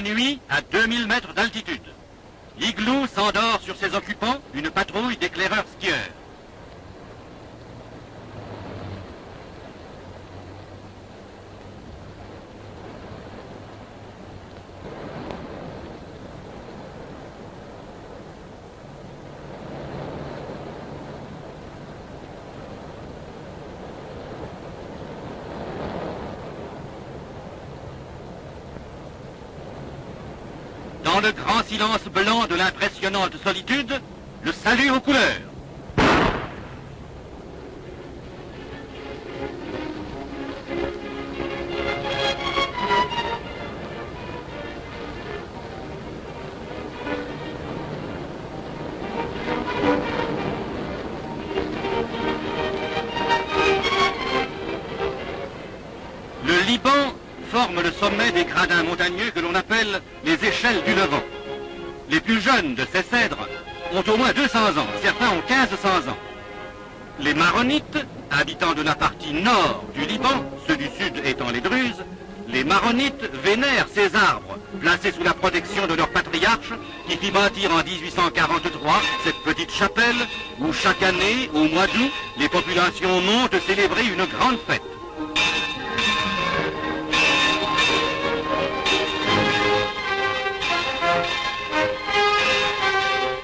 nuit à 2000 mètres d'altitude. L'igloo s'endort sur ses occupants, une patrouille d'éclaireurs skieurs. Dans le grand silence blanc de l'impressionnante solitude, le salut aux couleurs. Le Liban forme le sommet des gradins montagneux que l'on appelle les échelles du Levant. Les plus jeunes de ces cèdres ont au moins 200 ans, certains ont 1500 ans. Les Maronites, habitants de la partie nord du Liban, ceux du sud étant les Druzes, les Maronites vénèrent ces arbres, placés sous la protection de leur patriarche, qui fit bâtir en 1843 cette petite chapelle où chaque année, au mois d'août, les populations montent célébrer une grande fête.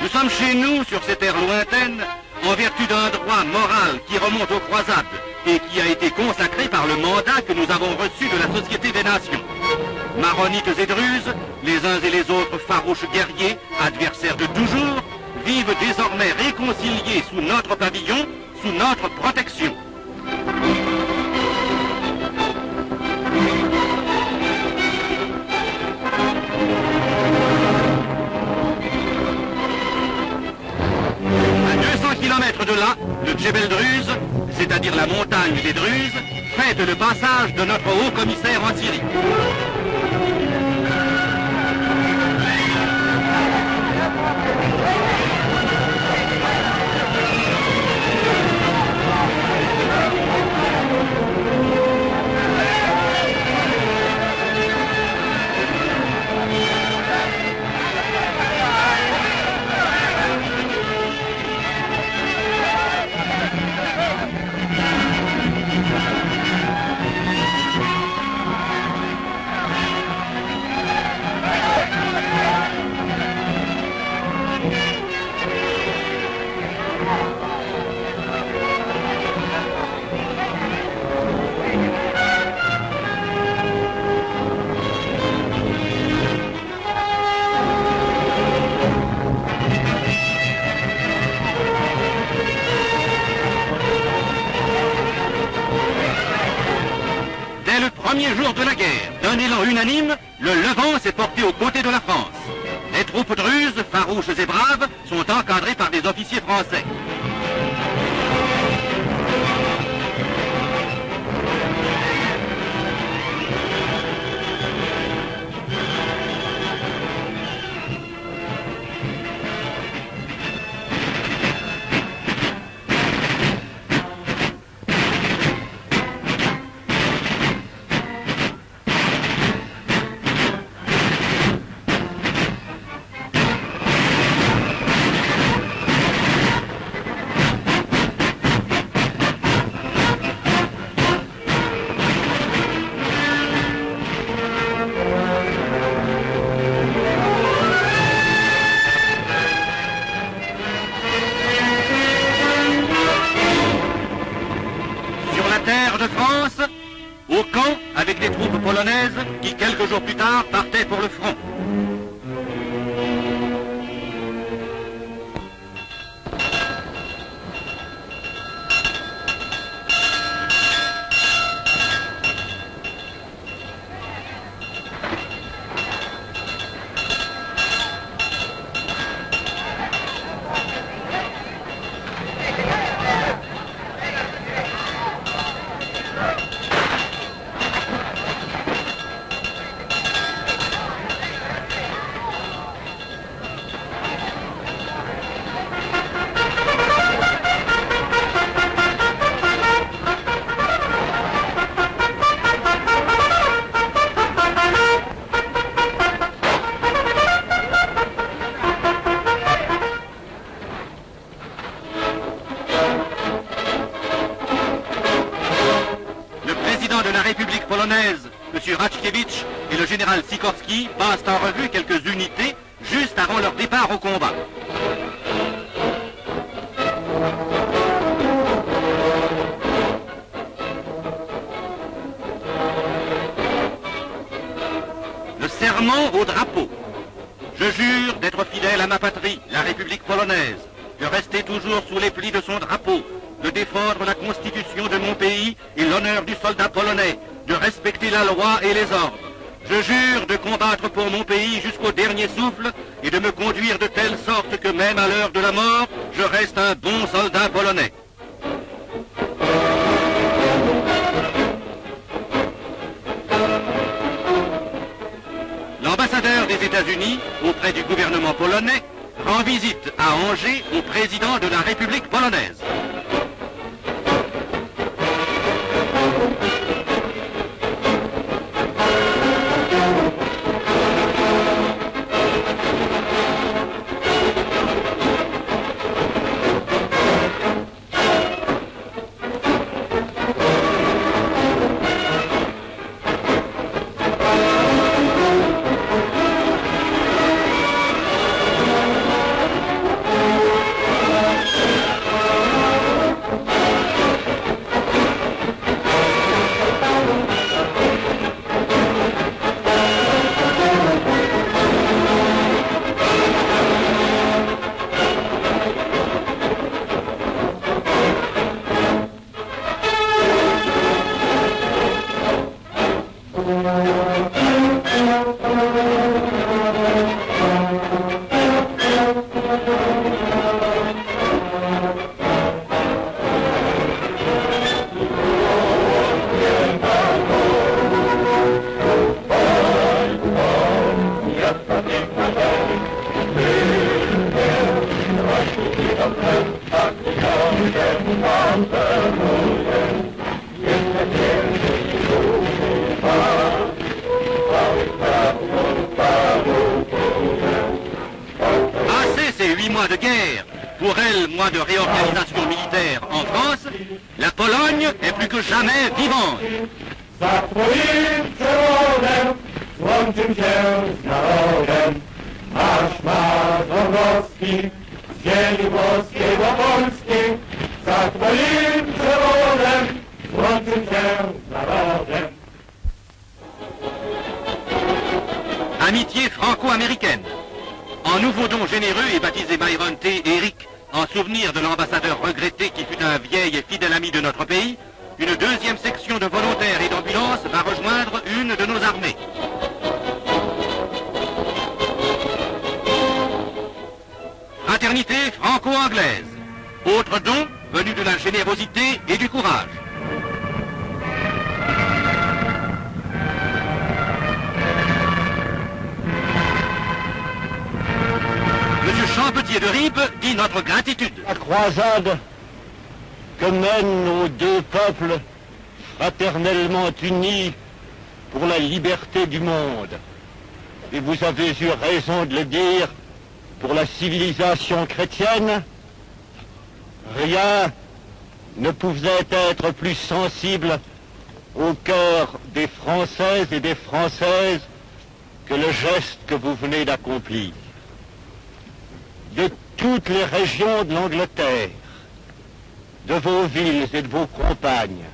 Nous sommes chez nous, sur ces terres lointaines, en vertu d'un droit moral qui remonte aux croisades et qui a été consacré par le mandat que nous avons reçu de la Société des Nations. Maronites et Druzes, les uns et les autres farouches guerriers, adversaires de toujours, vivent désormais réconciliés sous notre pavillon, sous notre protection. À 200 km de là, le Djebel Druze, c'est-à-dire la montagne des Druzes, fête le passage de notre haut commissaire en Syrie. Premier jour de la guerre, d'un élan unanime, le Levant s'est porté aux côtés de la France. Les troupes druzes, farouches et braves, sont encadrées par des officiers français. De France, au camp avec les troupes polonaises qui, quelques jours plus tard, partaient pour le front. Sikorski passent en revue quelques unités juste avant leur départ au combat. Le serment au drapeau. Je jure d'être fidèle à ma patrie, la République polonaise, de rester toujours sous les plis de son drapeau, de défendre la constitution de mon pays et l'honneur du soldat polonais, de respecter la loi et les ordres. Je jure de combattre pour mon pays jusqu'au dernier souffle et de me conduire de telle sorte que même à l'heure de la mort, je reste un bon soldat polonais. L'ambassadeur des États-Unis auprès du gouvernement polonais rend visite à Angers au président de la République polonaise. De guerre, pour elle, mois de réorganisation militaire en France, la Pologne est plus que jamais vivante. Za twoim przewodem złączył się z narodem. Marsz Dąbrowski z ziemi włoskiej do Polski. Za twoim przewodem złączył się z narodem. Amitié franco-américaine. En nouveau don généreux et baptisé Myron T. Eric, en souvenir de l'ambassadeur regretté qui fut un vieil et fidèle ami de notre pays, une deuxième section de volontaires et d'ambulances va rejoindre une de nos armées. Fraternité franco-anglaise. Autre don venu de la générosité et du courage. Monsieur Champetier de Ripe dit notre gratitude. La croisade que mènent nos deux peuples fraternellement unis pour la liberté du monde. Et vous avez eu raison de le dire, pour la civilisation chrétienne, rien ne pouvait être plus sensible au cœur des Françaises et des Françaises que le geste que vous venez d'accomplir. De toutes les régions de l'Angleterre, de vos villes et de vos campagnes,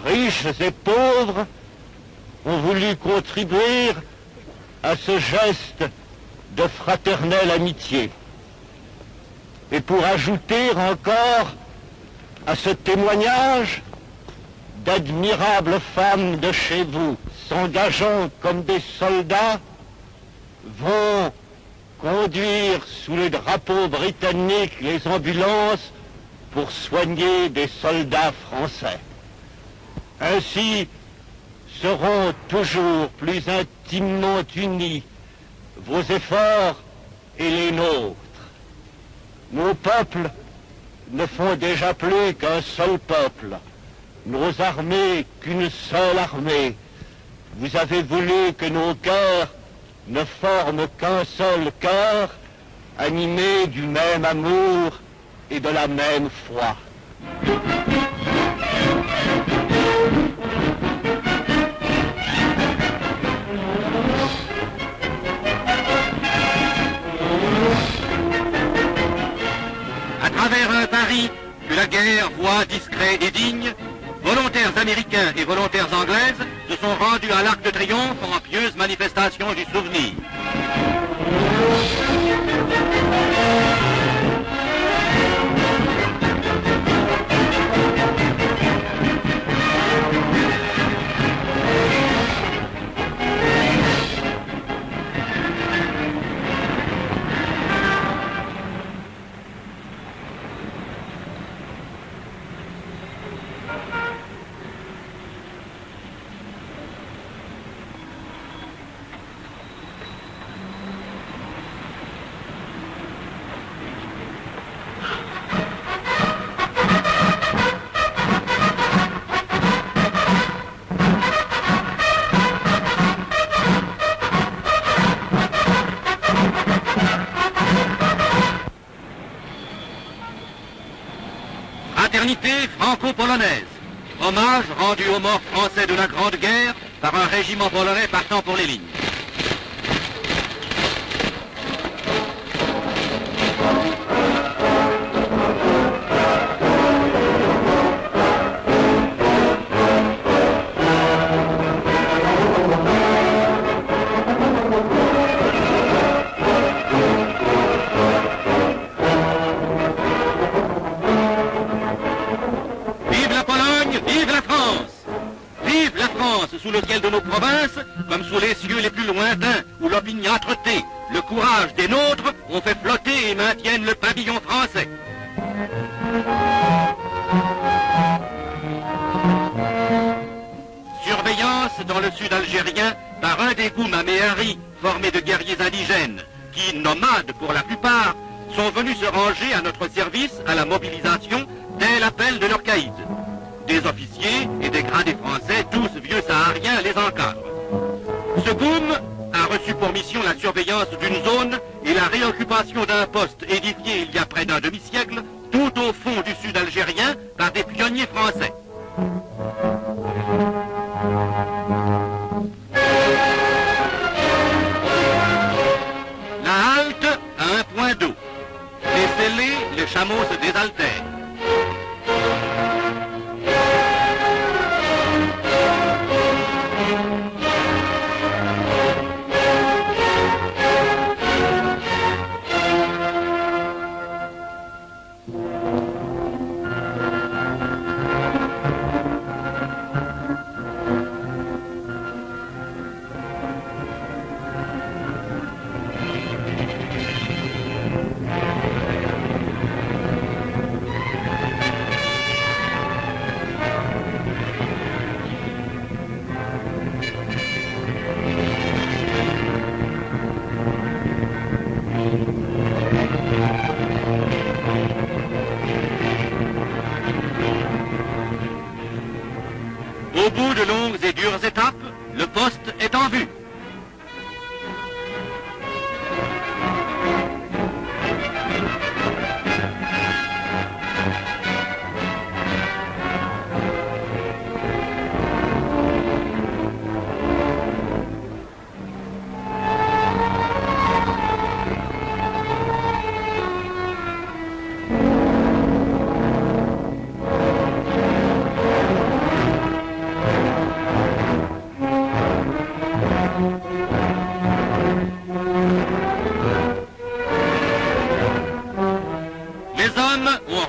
riches et pauvres, ont voulu contribuer à ce geste de fraternelle amitié. Et pour ajouter encore à ce témoignage, d'admirables femmes de chez vous, s'engageant comme des soldats, vont conduire sous le drapeau britannique les ambulances pour soigner des soldats français. Ainsi seront toujours plus intimement unis vos efforts et les nôtres. Nos peuples ne font déjà plus qu'un seul peuple, nos armées qu'une seule armée. Vous avez voulu que nos cœurs ne forment qu'un seul cœur, animé du même amour et de la même foi. Paris, que la guerre voit discret et digne, volontaires américains et volontaires anglaises se sont rendus à l'Arc de Triomphe en pieuse manifestation du souvenir. Fraternité franco-polonaise. Hommage rendu aux morts français de la Grande Guerre par un régiment polonais partant pour les lignes. Sous le ciel de nos provinces, comme sous les cieux les plus lointains, où l'opiniâtreté, le courage des nôtres ont fait flotter et maintiennent le pavillon français. Surveillance dans le sud algérien par un des Goum Améhari, formé de guerriers indigènes, qui, nomades pour la plupart, sont venus se ranger à notre service à la mobilisation dès l'appel de leur caïd. Des officiers et des gradés français, tous vieux sahariens, les encadrent. Ce Goum a reçu pour mission la surveillance d'une zone et la réoccupation d'un poste édifié il y a près d'un demi-siècle, tout au fond du sud algérien, par des pionniers français. La halte a un point d'eau. Les scellés, les chameaux se désaltèrent. Au bout de longues et dures étapes, le poste est en vue.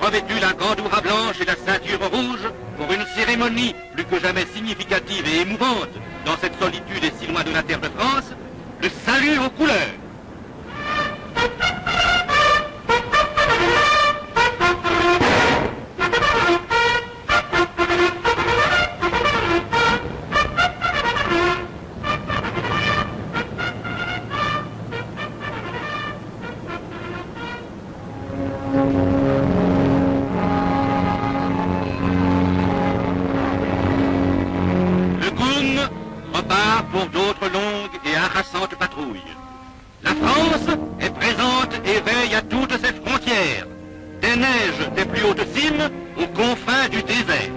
Revêtu la gandoura blanche et la ceinture rouge pour une cérémonie plus que jamais significative et émouvante dans cette solitude et si loin de la terre de France, le salut aux couleurs. Pour d'autres longues et harassantes patrouilles. La France est présente et veille à toutes ses frontières, des neiges des plus hautes cimes aux confins du désert.